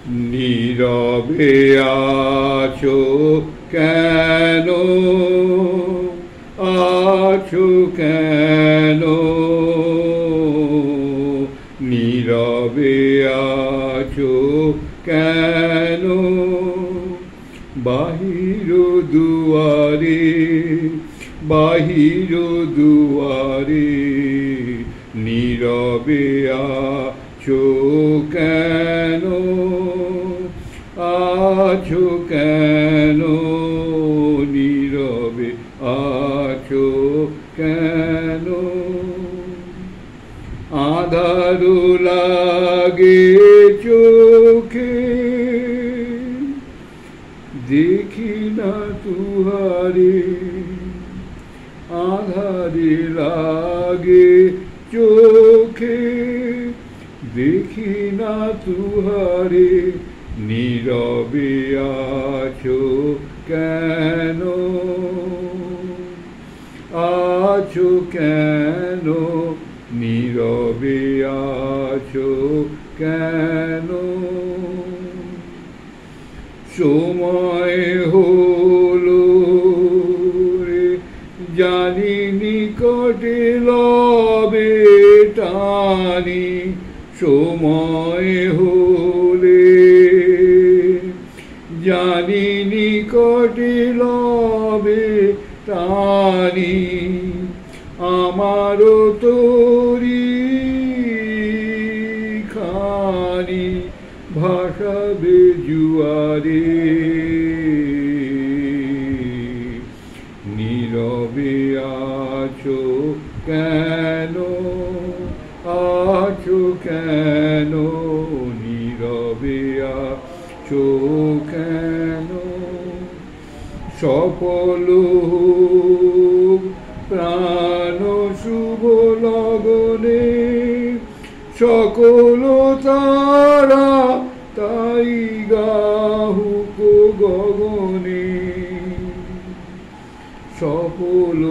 নীরবে আছো কেন, আছো কেন, নীরবে আছো কেন, বাহির দুয়ারে, বাহির দুয়ারে, নীরবে আছো কেন, আছো কেন, নীরবে আছো কেন, আঁধার লাগে চোখে, দেখি না তুহারে, আঁধারে লাগে চোখে, দেখি না তুহারে, নীরবে আছো কেন, আছো কেন, নীরবে আছো কেন, সময় হলো রে জানি নিকটে লবে টানি, সময় হলে জানি নিকটে লবে টানি, আমারও তোরি খানি ভাসাবে জুয়ারে, নীরবে আছো কেন, আছো কেন, নীরবে আছো কেন, সফল প্রাণ শুভ লগনে, সকল তারা তাই গাহুক গগনে, সফল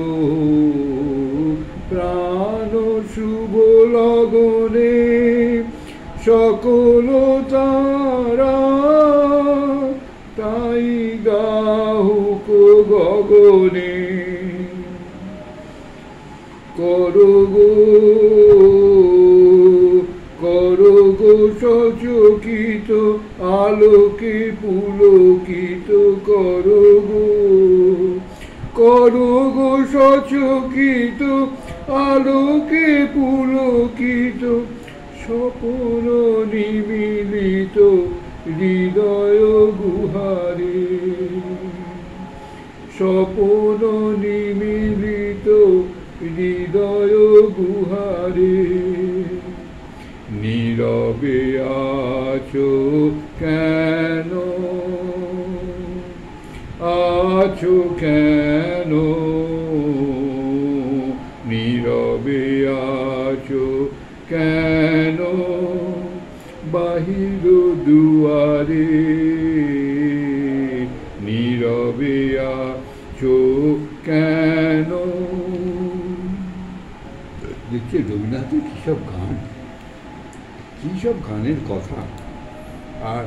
প্রাণ শুভ লগনে, সকল তারা তাই গাহুক গগনে, করো গো, করো গো সচকিত আলোকে পুলকিত, করো গো, করো গো সচকিত আলোকে পুলকিত, স্বপন নিমিলিত হৃদয় গুহারে, স্বপন নিমিলিত হৃদয় গুহারে, নীরবে আছো কেন, আছো কেন, নীরবে আছো কেন, বাহির দুয়ারে, নীরবে আছো কেন। দেখছি রবীন্দ্রনাথের কী সব গান, কী সব গানের কথা, আর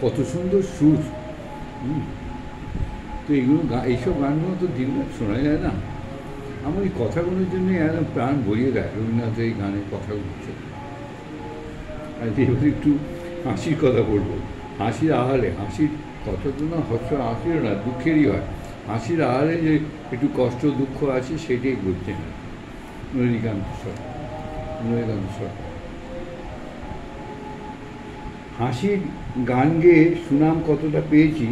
কত সুন্দর সুর। তো এগুলো এইসব গানগুলো তো দিনরাত শোনা যায় না। আমার এই কথাগুলোর জন্যই একদম প্রাণ ভরিয়ে দেয় রবীন্দ্রনাথের এই গানের কথাগুলো। আর এবার একটু হাসির কথা বলবো। হাসির আহারে, হাসির কথা তো না হাসিরও না, দুঃখেরই হয়। হাসির আহারে যে একটু কষ্ট দুঃখ আছে সেটাই বলছেন নলিনীকান্ত সরকার। হাসির গান গেয়ে সুনাম কতটা পেয়েছি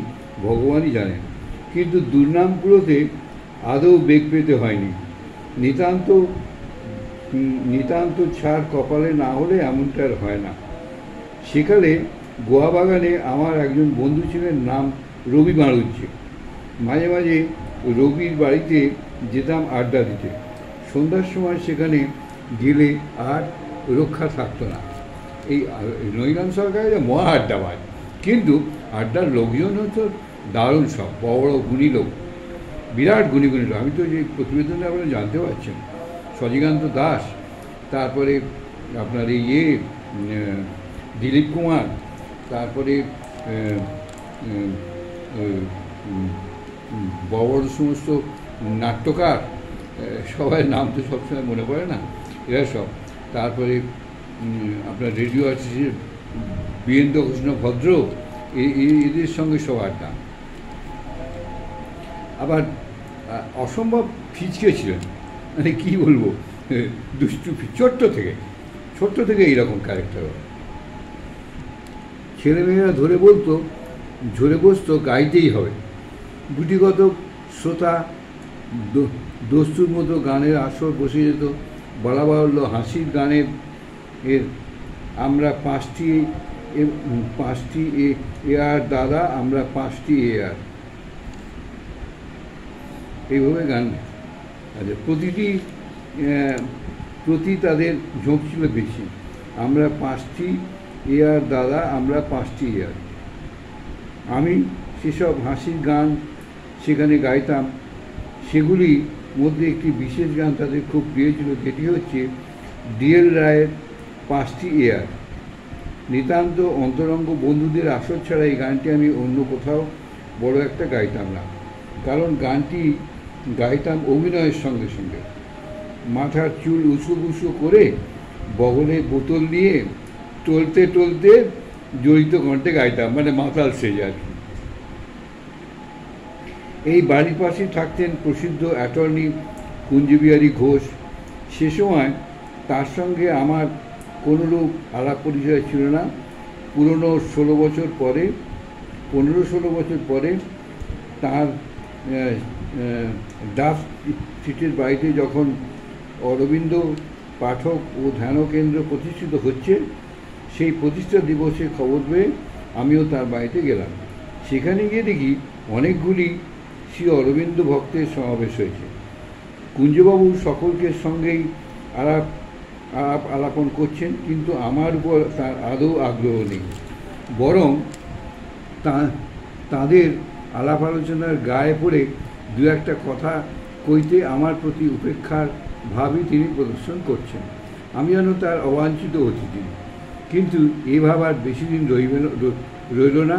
ভগবানই জানেন, কিন্তু দুর্নাম পুরোতে আদৌ বেগ পেতে হয়নি। নিতান্ত ছাড় কপালে না হলে এমনটা আর হয় না। সেকালে গোয়া বাগানে আমার একজন বন্ধু ছিলেন, নাম রবি বাড়ুজ্জে। মাঝে মাঝে রবির বাড়িতে যেতাম আড্ডা দিতে। সন্ধ্যার সময় সেখানে গেলে আর রক্ষা থাকতো না। এই নলিনীকান্ত সরকারের মহা আড্ডাবাজ, কিন্তু আড্ডার লোকজন হতো দারুণ, সব বড় বড় গুণী লোক, বিরাট গুণী লোক। আমি তো যে প্রতিবেদনে আপনারা জানতে পারছেন, সজিকান্ত দাস, তারপরে আপনার দিলীপ কুমার, তারপরে বড় বড় সমস্ত নাট্যকার, সবাই নাম তো সবসময় মনে পড়ে না, এরা সব। তারপরে আপনার রেডিও আর্টিস্টের বীরেন্দ্র কৃষ্ণ ভদ্র, এদের সঙ্গে সব আড্ডা। আবার অসম্ভব ফিচকে ছিলেন, মানে কী বলবো, দুষ্টু ছোট্ট থেকে এইরকম ক্যারেক্টার। ছেলেমেয়েরা ঝরে বসতো গাইতেই হবে। গুটিগত শ্রোতা দস্তুর মতো গানের আসর বসে যেত। বলা বাহুল্য, হাসির গানের আমরা পাঁচটি এয়ার দাদা, আমরা 5টি এয়ার, এইভাবে গান। আচ্ছা, প্রতি তাদের ঝোঁক ছিল বেশি। আমরা 5টি এয়ার দাদা, আমরা 5টি এয়ার। আমি সেসব হাসির গান সেখানে গাইতাম। সেগুলির মধ্যে একটি বিশেষ গান তাদের খুব প্রিয় ছিল, যেটি হচ্ছে ডিএল রায়ের 5টি এয়ার। নিতান্ত অন্তরঙ্গ বন্ধুদের আসর ছাড়া এই গানটি আমি অন্য কোথাও বড় একটা গাইতাম না, কারণ গানটি গাইতাম অভিনয়ের সঙ্গে সঙ্গে। মাথার চুল উঁচু করে বগলে বোতল নিয়ে টলতে জড়িত কণ্ঠে গাইতাম, মানে মাতাল সেজ আর কি। এই বাড়ির পাশে থাকতেন প্রসিদ্ধ অ্যাটর্নি কুঞ্জবিহারী ঘোষ। সে সময় তার সঙ্গে আমার কোনোরূপ আলাপ পরিচয় ছিল না। 15-16 বছর পরে তার ডাফ স্ট্রিটের বাড়িতে যখন অরবিন্দ পাঠক ও ধ্যান কেন্দ্র প্রতিষ্ঠিত হচ্ছে, সেই প্রতিষ্ঠা দিবসে খবর পেয়ে আমিও তার বাড়িতে গেলাম। সেখানে গিয়ে দেখি অনেকগুলি শ্রী অরবিন্দ ভক্তের সমাবেশ হয়েছে। কুঞ্জবাবু সকলকে সঙ্গেই আলাপন করছেন, কিন্তু আমার উপর তার আদৌ আগ্রহ নেই। বরং তাদের আলাপ আলোচনার গায়ে পড়ে দু একটা কথা কইতে আমার প্রতি উপেক্ষার ভাবই তিনি প্রদর্শন করছেন। আমি যেন তার অবাঞ্ছিত অতিথি। কিন্তু এ ভাবার বেশি দিন রইল না।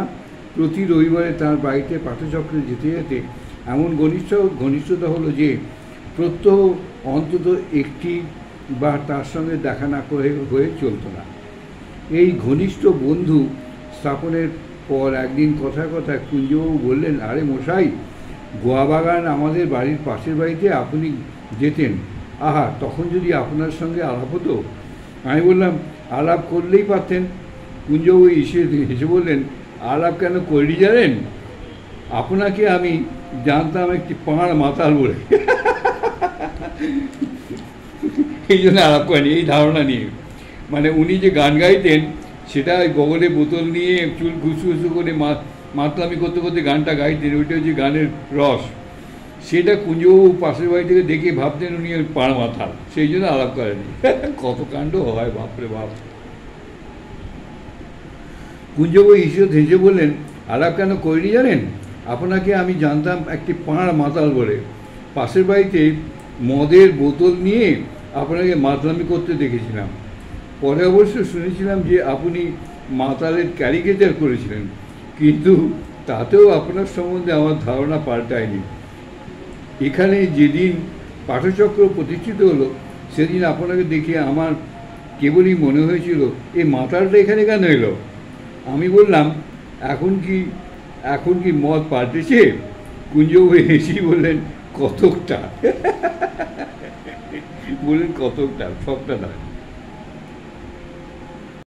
প্রতি রবিবারে তার বাড়িতে পাঠচক্রে যেতে যেতে এমন ঘনিষ্ঠতা হলো যে প্রত্যহ অন্তত একটি বা তার সঙ্গে দেখা না হয়ে চলত না। এই ঘনিষ্ঠ বন্ধু স্থাপনের পর একদিন কথায় কুঞ্জবাবু বললেন, আরে মশাই, গোয়া বাগান আমাদের বাড়ির পাশের বাড়িতে আপনি যেতেন, আহা, তখন যদি আপনার সঙ্গে আলাপ হতো। আমি বললাম, আলাপ করলেই পারতেন। কুঞ্জবাবু হেসে বললেন, আলাপ কেন করলি জানেন? আপনাকে আমি জানতাম একটি পাঁড় মাতাল বলে, এই জন্য আলাপ করেনি, এই ধারণা নিয়ে। মানে উনি যে গান গাইতেন সেটা ওই বগলে বোতল নিয়ে চুল ঘুষু করে মাতলামি করতে গানটা গাইতেন, ওইটা হচ্ছে গানের রস। সেটা কুঞ্জবাবু পাশের বাড়ি থেকে দেখে ভাবতেন উনি পাঁড় মাতাল, সেই জন্য আলাপ করেনি। কত কাণ্ড হয়, বাপরে বাপ। কুঞ্জবাবু ঈষৎ হেসে বললেন, আলাপ কেন করিনি জানেন? আপনাকে আমি জানতাম একটি পাঁড় মাতাল বলে। পাশের বাড়িতে মদের বোতল নিয়ে আপনাকে মাতলামি করতে দেখেছিলাম। পরে অবশ্য শুনেছিলাম যে আপনি মাতালের ক্যারিকেচার করেছিলেন, কিন্তু তাতেও আপনার সম্বন্ধে আমার ধারণা পাল্টায়নি। এখানে যেদিন পাঠচক্র প্রতিষ্ঠিত হলো সেদিন আপনাকে দেখে আমার কেবলই মনে হয়েছিল, এই মাতালটা এখানে কেন এলো? আমি বললাম, এখন কি মত পাল্টেছে? কুঞ্জবাবু হেসেই বললেন, কতকটা। বললেন কতকটা, সবটা নয়।